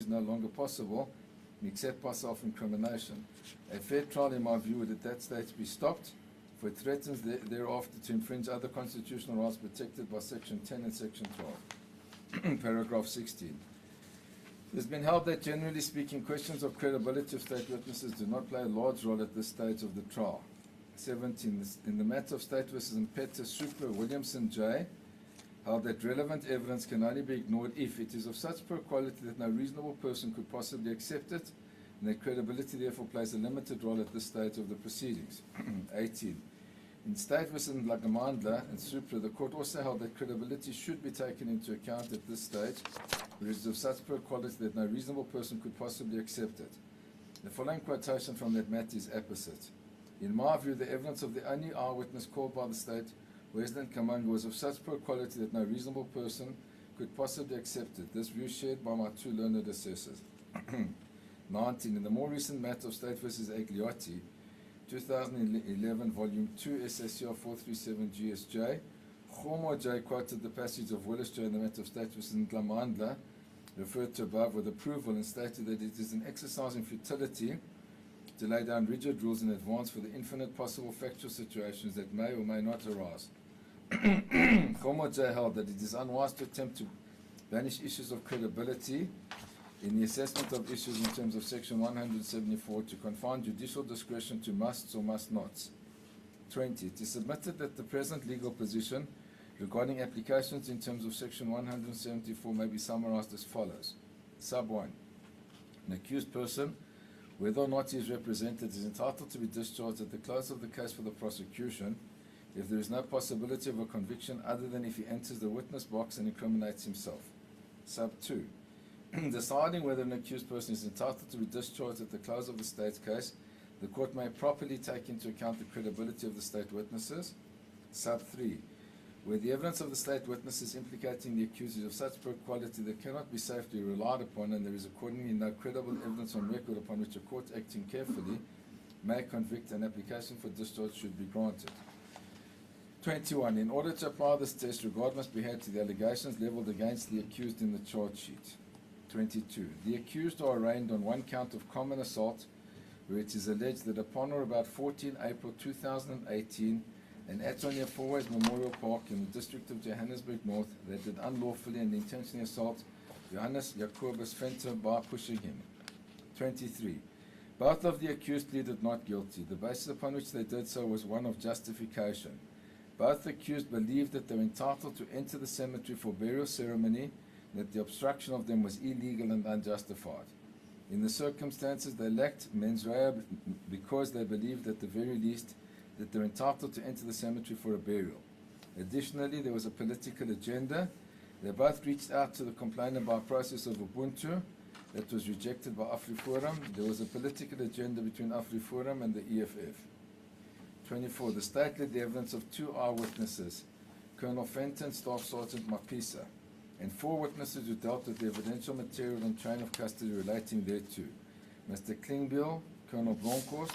is no longer possible except by self-incrimination. A fair trial, in my view, would at that stage be stopped, for it threatens thereafter to infringe other constitutional rights protected by Section 10 and Section 12. Paragraph 16. It has been held that, generally speaking, questions of credibility of state witnesses do not play a large role at this stage of the trial. 17. In the matter of State v. Mpete Supra Williamson J., held that relevant evidence can only be ignored if it is of such poor quality that no reasonable person could possibly accept it, and that credibility therefore plays a limited role at this stage of the proceedings. 18. In State v. Lagamandla and Supra, the court also held that credibility should be taken into account at this stage, where it is of such poor quality that no reasonable person could possibly accept it. The following quotation from that matter is apposite. In my view, the evidence of the only eyewitness called by the state, Wesley Kamanga, was of such poor quality that no reasonable person could possibly accept it. This view shared by my two learned assessors. 19. In the more recent matter of State v. Agliotti, 2011, Volume 2, SSCR 437 GSJ, Khomo J quoted the passage of Willis J in the matter of State v. Ndlamandla, referred to above, with approval, and stated that it is an exercise in futility to lay down rigid rules in advance for the infinite possible factual situations that may or may not arise. Khomo J held that it is unwise to attempt to banish issues of credibility in the assessment of issues in terms of Section 174, to confine judicial discretion to musts or must nots. 20. It is submitted that the present legal position regarding applications in terms of Section 174 may be summarized as follows. Sub 1. An accused person, whether or not he is represented, is entitled to be discharged at the close of the case for the prosecution if there is no possibility of a conviction other than if he enters the witness box and incriminates himself. Sub 2. Deciding whether an accused person is entitled to be discharged at the close of the state's case, the court may properly take into account the credibility of the state witnesses. Sub 3. Where the evidence of the state witnesses implicating the accused is of such poor quality that cannot be safely relied upon, and there is accordingly no credible evidence on record upon which a court acting carefully may convict, an application for discharge should be granted. 21. In order to apply this test, regard must be had to the allegations levelled against the accused in the charge sheet. 22. The accused are arraigned on one count of common assault, where it is alleged that upon or about 14 April 2018, and at or near Fourways Memorial Park in the district of Johannesburg North, they did unlawfully and intentionally assault Johannes Jacobus Venter by pushing him. 23. Both of the accused pleaded not guilty. The basis upon which they did so was one of justification. Both accused believed that they were entitled to enter the cemetery for burial ceremony, and that the obstruction of them was illegal and unjustified. In the circumstances, they lacked mens rea because they believed at the very least that they were entitled to enter the cemetery for a burial. Additionally, there was a political agenda. They both reached out to the complainant by a process of Ubuntu that was rejected by AfriForum. There was a political agenda between AfriForum and the EFF. 24. The state led the evidence of two eyewitnesses, Colonel Fenton, Staff Sergeant Mapisa, and four witnesses who dealt with the evidential material and chain of custody relating thereto, Mr. Klingbiel, Colonel Bronkhorst,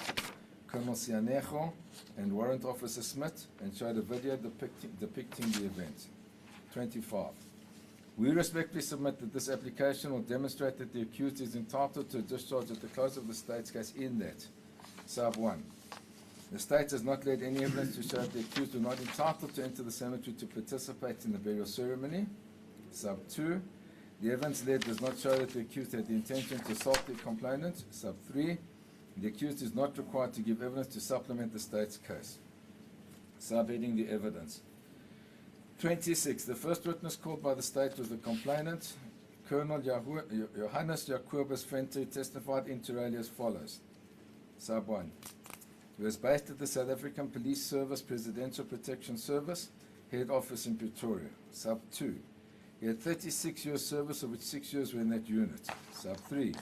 Colonel Sianejo, and Warrant Officer Smith, and showed a video depicting the event. 25. We respectfully submit that this application will demonstrate that the accused is entitled to a discharge at the close of the state's case in that. Sub 1. The state has not led any evidence to show that the accused were not entitled to enter the cemetery to participate in the burial ceremony. Sub 2. The evidence led does not show that the accused had the intention to assault the complainant. Sub 3. The accused is not required to give evidence to supplement the state's case. Subheading the evidence. 26. The first witness called by the state was the complainant, Colonel Johannes Jacobus Venter, testified inter alia as follows. Sub 1. He was based at the South African Police Service Presidential Protection Service, Head Office in Pretoria. Sub 2. He had 36 years service, of which 6 years were in that unit. Sub 3.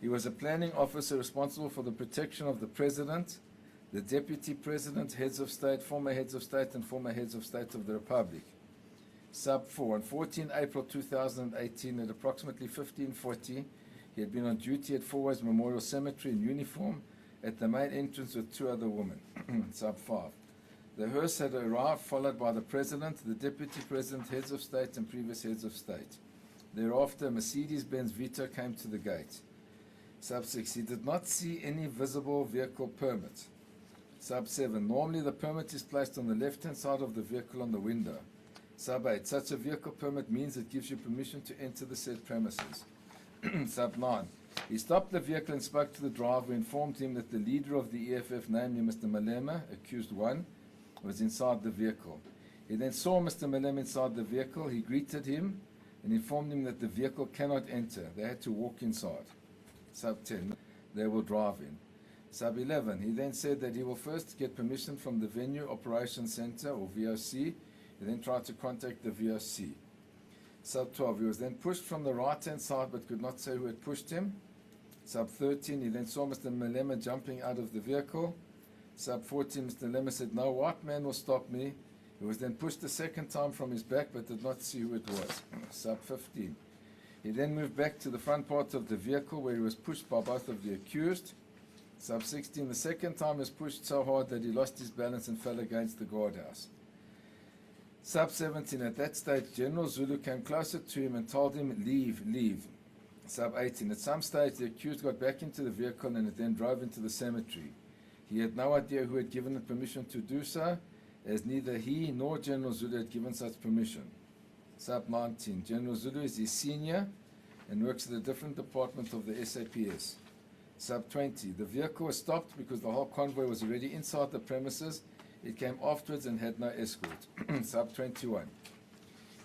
He was a planning officer responsible for the protection of the President, the Deputy President, heads of state, former heads of state, and former heads of state of the Republic. Sub 4. On 14 April 2018, at approximately 15:40, he had been on duty at Fourways Memorial Cemetery in uniform at the main entrance with two other women. Sub 5. The hearse had arrived, followed by the President, the Deputy President, heads of state, and previous heads of state. Thereafter, a Mercedes-Benz Vito came to the gate. Sub 6, he did not see any visible vehicle permit. Sub 7, normally the permit is placed on the left-hand side of the vehicle on the window. Sub 8, such a vehicle permit means it gives you permission to enter the said premises. Sub 9, he stopped the vehicle and spoke to the driver, informed him that the leader of the EFF, namely Mr. Malema, accused 1, was inside the vehicle. He then saw Mr. Malema inside the vehicle. He greeted him and informed him that the vehicle cannot enter. They had to walk inside. Sub 10, they will drive in. Sub 11, he then said that he will first get permission from the Venue Operations Center, or VOC. He then tried to contact the VOC. Sub 12, he was then pushed from the right-hand side but could not say who had pushed him. Sub 13, he then saw Mr. Malema jumping out of the vehicle. Sub 14, Mr. Malema said, "No white man will stop me." He was then pushed a second time from his back but did not see who it was. Sub 15, he then moved back to the front part of the vehicle where he was pushed by both of the accused. Sub 16, the second time he was pushed so hard that he lost his balance and fell against the guardhouse. Sub 17, at that stage, General Zulu came closer to him and told him, "Leave, leave." Sub 18, at some stage, the accused got back into the vehicle and it then drove into the cemetery. He had no idea who had given it permission to do so, as neither he nor General Zulu had given such permission. Sub 19, General Zulu is his senior and works at a different department of the SAPS. Sub 20, the vehicle was stopped because the whole convoy was already inside the premises. It came afterwards and had no escort. Sub 21,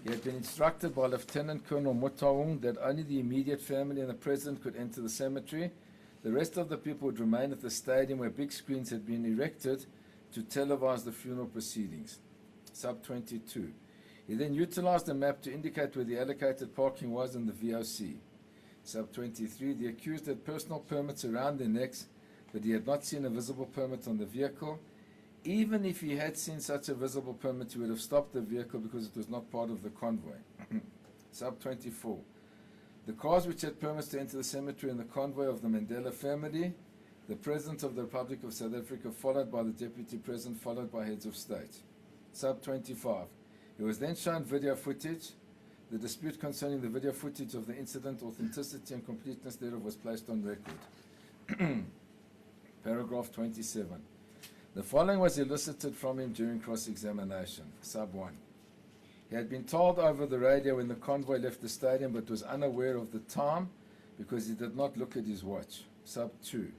he had been instructed by Lieutenant Colonel Mutaung that only the immediate family and the president could enter the cemetery. The rest of the people would remain at the stadium where big screens had been erected to televise the funeral proceedings. Sub 22, he then utilized a map to indicate where the allocated parking was in the VOC. Sub 23, the accused had personal permits around their necks, but he had not seen a visible permit on the vehicle. Even if he had seen such a visible permit, he would have stopped the vehicle because it was not part of the convoy. Sub 24, the cars which had permits to enter the cemetery in the convoy of the Mandela family, the President of the Republic of South Africa, followed by the Deputy President, followed by heads of state. Sub 25, he was then shown video footage. The dispute concerning the video footage of the incident, authenticity and completeness thereof was placed on record. Paragraph 27. The following was elicited from him during cross-examination. Sub 1. He had been told over the radio when the convoy left the stadium but was unaware of the time because he did not look at his watch. Sub 2.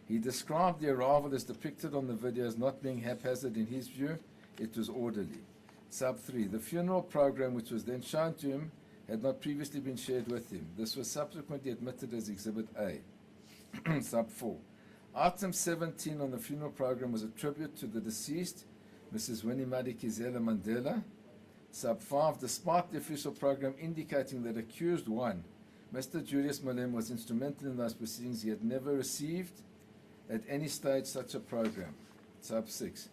He described the arrival as depicted on the video as not being haphazard in his view. It was orderly. Sub 3. The funeral program which was then shown to him had not previously been shared with him. This was subsequently admitted as Exhibit A. Sub 4. Item 17 on the funeral program was a tribute to the deceased, Mrs. Winnie Madikizela Mandela. Sub 5, despite the official program indicating that accused 1, Mr. Julius Malema, was instrumental in those proceedings, he had never received at any stage such a program. Sub 6,